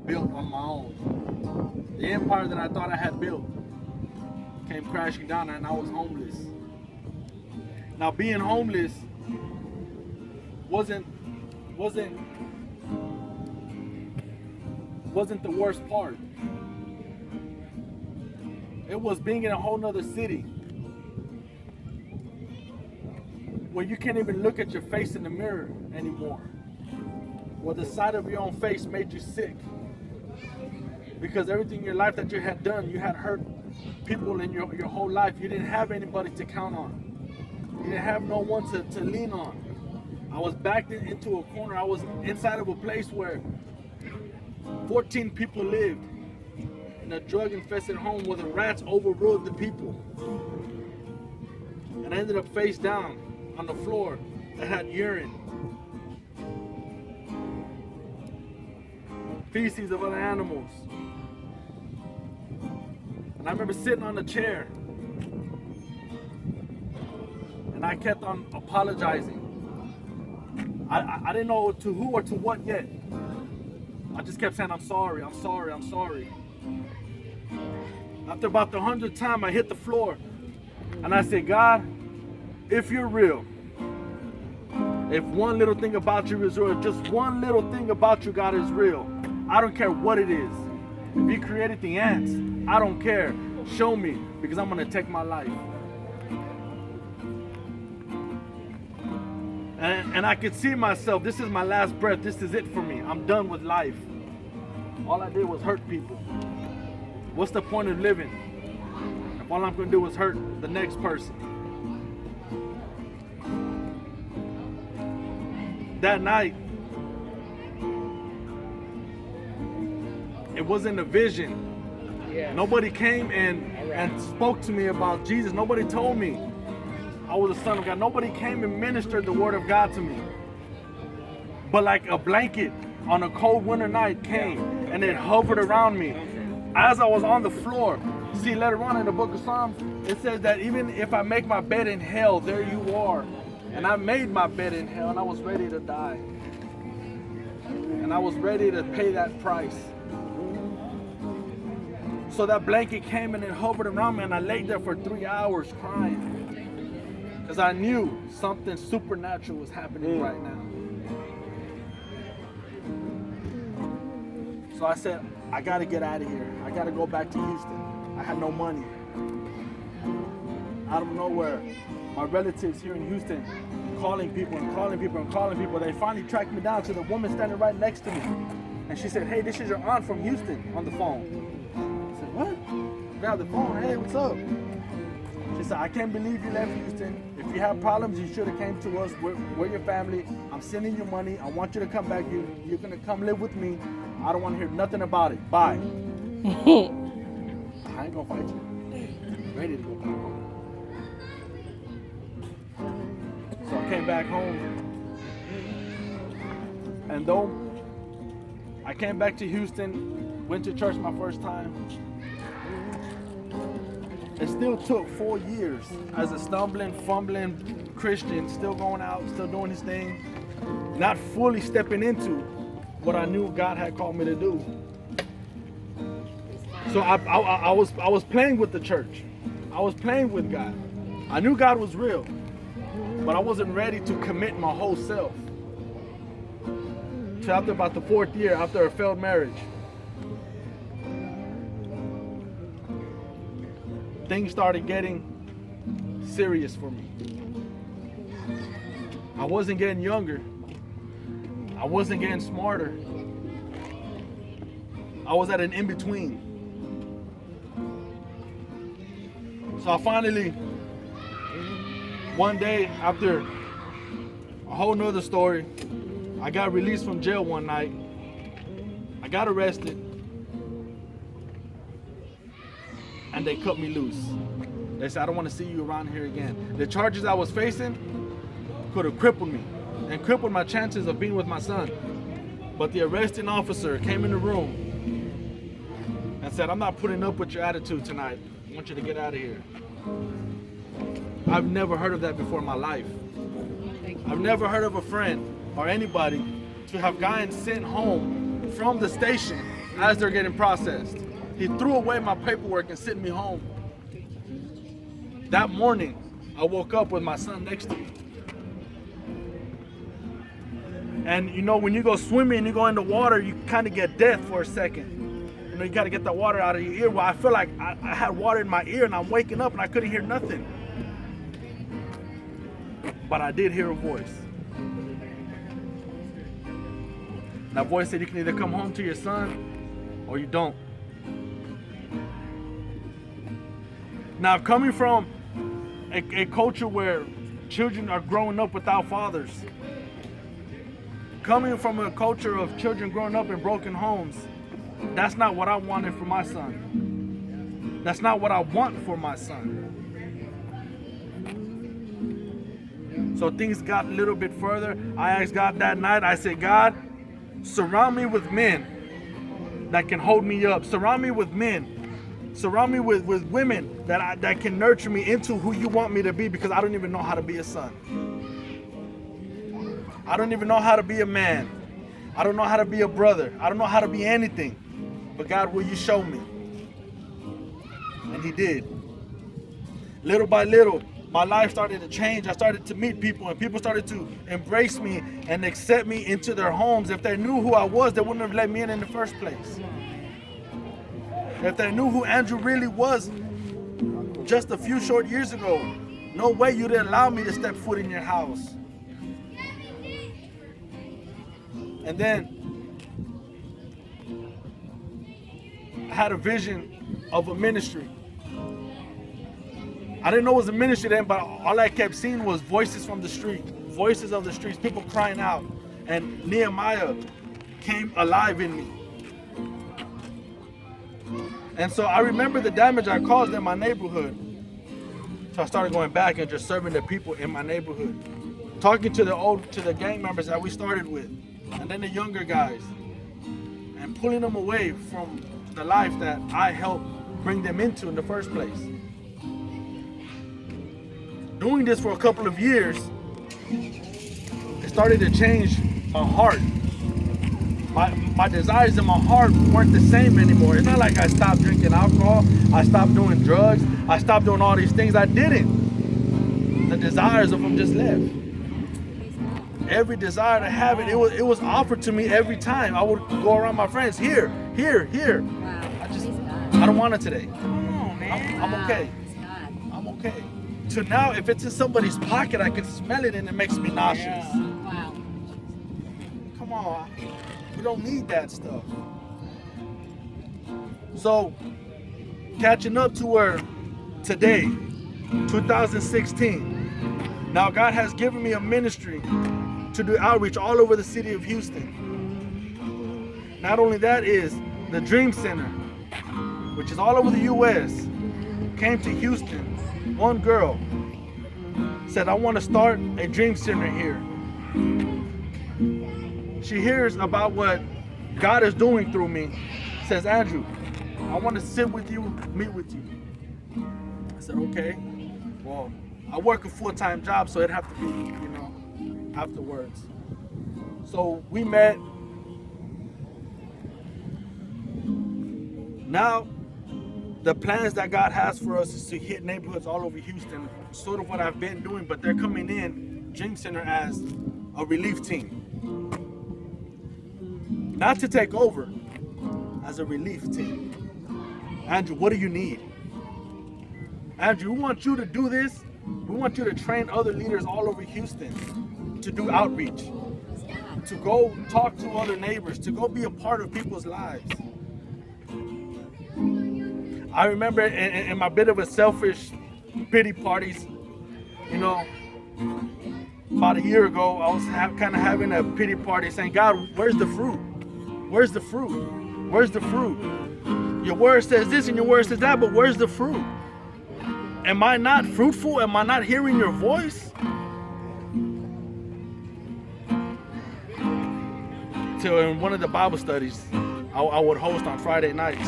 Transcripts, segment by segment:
built on my own. The empire that I thought I had built came crashing down, and I was homeless. Now, being homeless wasn't the worst part. It was being in a whole nother city where you can't even look at your face in the mirror anymore. Where the sight of your own face made you sick. Because everything in your life that you had done, you had hurt people in your whole life. You didn't have anybody to count on. You didn't have no one to lean on. I was backed into a corner. I was inside of a place where 14 people lived in a drug-infested home where the rats overruled the people. And I ended up face down on the floor that had urine, feces of other animals. And I remember sitting on the chair, and I kept on apologizing. I didn't know to who or to what yet. I just kept saying, I'm sorry, I'm sorry, I'm sorry. After about the 100th time, I hit the floor, and I said, God, if you're real, if one little thing about you is real, just one little thing about you, God, is real, I don't care what it is. If you created the ants, I don't care. Show me, because I'm going to take my life. And I could see myself, this is my last breath, this is it for me. I'm done with life. All I did was hurt people. What's the point of living if all I'm going to do is hurt the next person? That night, it wasn't a vision. Yeah. Nobody came and spoke to me about Jesus. Nobody told me I was a son of God. Nobody came and ministered the word of God to me. But like a blanket on a cold winter night came and it hovered around me. As I was on the floor, see, later on in the book of Psalms, it says that even if I make my bed in hell, there you are. And I made my bed in hell, and I was ready to die. And I was ready to pay that price. So that blanket came and it hovered around me, and I laid there for 3 hours crying. Because I knew something supernatural was happening right now. So I said, I got to get out of here. I got to go back to Houston. I had no money. Out of nowhere, my relatives here in Houston calling people and calling people and calling people. They finally tracked me down to the woman standing right next to me. And she said, hey, this is your aunt from Houston on the phone. I said, what? Grab the phone. Hey, what's up? She said, I can't believe you left Houston. If you have problems, you should have came to us. We're your family. I'm sending you money. I want you to come back. You're going to come live with me. I don't want to hear nothing about it. Bye. I ain't going to fight you. I'm ready to go back home. So I came back home. And though I came back to Houston, went to church my first time, it still took 4 years as a stumbling, fumbling Christian, still going out, still doing his thing, not fully stepping into what I knew God had called me to do. So I was playing with the church. I was playing with God. I knew God was real, but I wasn't ready to commit my whole self. So after about the 4th year, after a failed marriage, things started getting serious for me. I wasn't getting younger. I wasn't getting smarter. I was at an in-between. So I finally, one day after a whole nother story, I got released from jail one night. I got arrested. And they cut me loose. They said, I don't want to see you around here again. The charges I was facing could have crippled me and crippled my chances of being with my son. But the arresting officer came in the room and said, I'm not putting up with your attitude tonight. I want you to get out of here. I've never heard of that before in my life. I've never heard of a friend or anybody to have gotten sent home from the station as they're getting processed. He threw away my paperwork and sent me home. That morning, I woke up with my son next to me. And you know, when you go swimming and you go in the water, you kind of get deaf for a second. You know, you got to get the water out of your ear. Well, I feel like I had water in my ear and I'm waking up and I couldn't hear nothing. But I did hear a voice. That voice said, you can either come home to your son or you don't. Now, coming from a culture where children are growing up without fathers, coming from a culture of children growing up in broken homes, that's not what I wanted for my son. That's not what I want for my son. So things got a little bit further. I asked God that night, I said, God, surround me with men that can hold me up. Surround me with men. Surround me with women that can nurture me into who you want me to be, because I don't even know how to be a son. I don't even know how to be a man. I don't know how to be a brother. I don't know how to be anything. But God, will you show me? And he did. Little by little, my life started to change. I started to meet people, and people started to embrace me and accept me into their homes. If they knew who I was, they wouldn't have let me in the first place. If they knew who Andrew really was just a few short years ago, no way you'd allow me to step foot in your house. And then I had a vision of a ministry. I didn't know it was a ministry then, but all I kept seeing was voices from the street, voices of the streets, people crying out. And Nehemiah came alive in me. And so I remember the damage I caused in my neighborhood. So I started going back and just serving the people in my neighborhood, talking to the gang members that we started with, and then the younger guys, and pulling them away from the life that I helped bring them into in the first place. Doing this for a couple of years, it started to change my heart. My desires in my heart weren't the same anymore. It's not like I stopped drinking alcohol, I stopped doing drugs, I stopped doing all these things. I didn't. The desires of them just left. Every desire to have it, it was offered to me every time. I would go around my friends, here. Wow. I don't want it today. Come on, man. I'm okay. I'm okay. To now, if it's in somebody's pocket, I can smell it and it makes me nauseous. Yeah. Wow. Come on. We don't need that stuff. So, catching up to where today, 2016, now God has given me a ministry to do outreach all over the city of Houston. Not only that, is the Dream Center, which is all over the U.S., came to Houston. One girl said, I want to start a Dream Center here. She hears about what God is doing through me, says, Andrew, I want to sit with you, meet with you. I said, okay. Well, I work a full-time job, so it'd have to be, afterwards. So we met. Now, the plans that God has for us is to hit neighborhoods all over Houston, sort of what I've been doing, but they're coming in Dream Center as a relief team. Not to take over, as a relief team. Andrew, what do you need? Andrew, we want you to do this. We want you to train other leaders all over Houston to do outreach, to go talk to other neighbors, to go be a part of people's lives. I remember in my bit of a selfish pity parties, about a year ago, I was kind of having a pity party saying, God, where's the fruit? Where's the fruit? Where's the fruit? Your word says this and your word says that, but where's the fruit? Am I not fruitful? Am I not hearing your voice? So in one of the Bible studies I would host on Friday nights,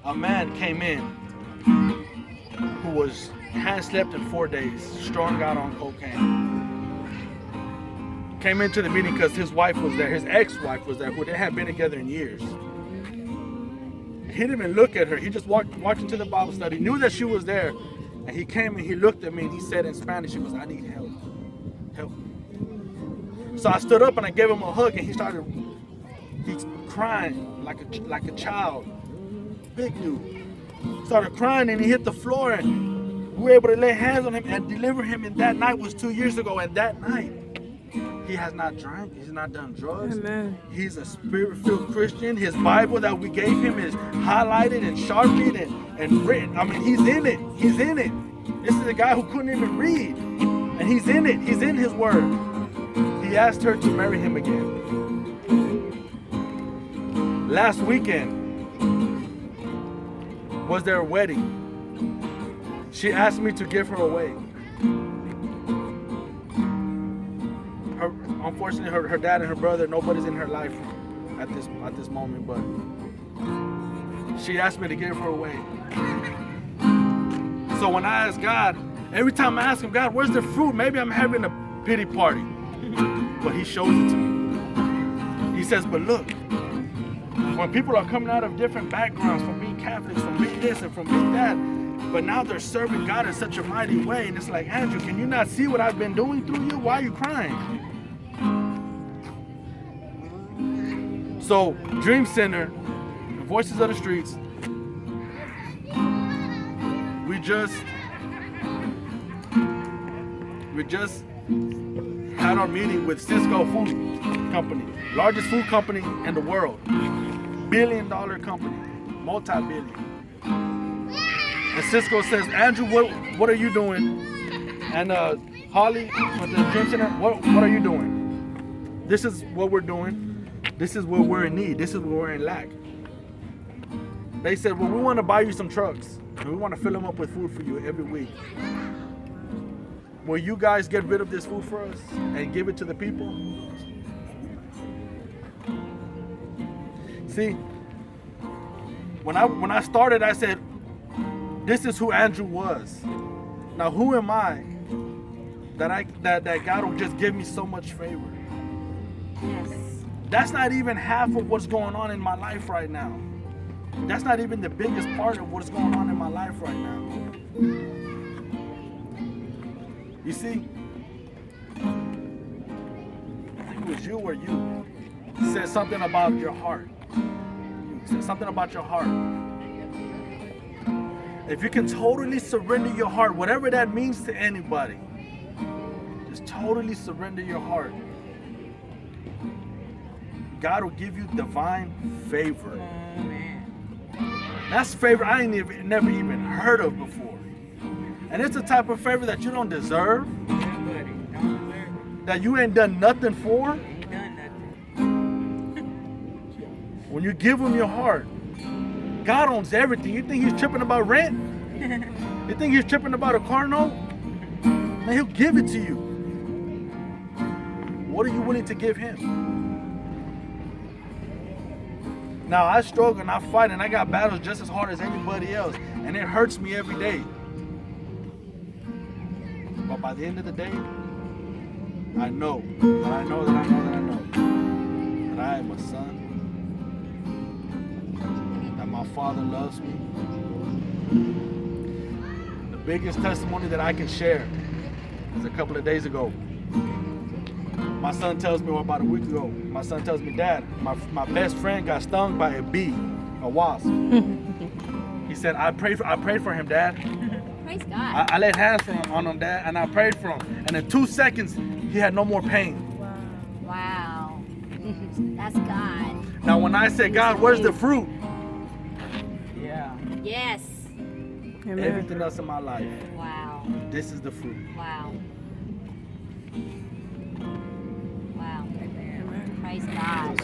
a man came in who hadn't slept in 4 days, strung out on cocaine. came into the meeting because his wife was there, his ex-wife was there, who they had been together in years. He didn't even look at her. He just walked into the Bible study, knew that she was there, and he came and he looked at me and he said in Spanish, he goes, I need help. Help. So I stood up and I gave him a hug, and he's crying like a child. Big dude. Started crying and he hit the floor, and we were able to lay hands on him and deliver him. And that night was 2 years ago, and that night he has not drank, he's not done drugs. Amen. He's a spirit-filled Christian. His Bible that we gave him is highlighted and sharpened and written. I mean, he's in it. He's in it. This is a guy who couldn't even read, and he's in it. He's in his word. He asked her to marry him again. Last weekend was their wedding. She asked me to give her away. Unfortunately, her dad and her brother, nobody's in her life at this moment, but she asked me to give her away. So when I ask God, every time I ask him, God, where's the fruit? Maybe I'm having a pity party. But he shows it to me. He says, but look, when people are coming out of different backgrounds, from being Catholics, from being this and from being that, but now they're serving God in such a mighty way, and it's like, Andrew, can you not see what I've been doing through you? Why are you crying? So, Dream Center, the Voices of the Streets, we just had our meeting with Cisco Food Company, largest food company in the world, billion-dollar company, multi-billion. And Cisco says, Andrew, what are you doing? And Holly with the Dream Center, what are you doing? This is what we're doing. This is where we're in need. This is where we're in lack. They said, well, we want to buy you some trucks, and we want to fill them up with food for you every week. Will you guys get rid of this food for us and give it to the people? See, when I started, I said, this is who Andrew was. Now, who am I that God will just give me so much favor? Yes. That's not even half of what's going on in my life right now. That's not even the biggest part of what's going on in my life right now. You see, I think it was you or you said something about your heart. You said something about your heart. If you can totally surrender your heart, whatever that means to anybody, just totally surrender your heart. God will give you divine favor. That's favor I never even heard of before. And it's the type of favor that you don't deserve, that you ain't done nothing for. When you give him your heart, God owns everything. You think he's tripping about rent? You think he's tripping about a car note? Man, he'll give it to you. What are you willing to give him? Now, I struggle and I fight and I got battles just as hard as anybody else. And it hurts me every day. But by the end of the day, I know that I am a son. That my Father loves me. The biggest testimony that I can share is a couple of days ago. My son tells me, or about a week ago, my son tells me, Dad, my best friend got stung by a bee, a wasp. He said, I prayed for him, Dad. Praise God. I laid hands on him, Dad, and I prayed for him. And in 2 seconds, he had no more pain. Wow. That's God. Now, when I say, God, where's the fruit? Yeah. Yes. Amen. Everything else in my life, Wow. this is the fruit. Wow. Wow. Praise God.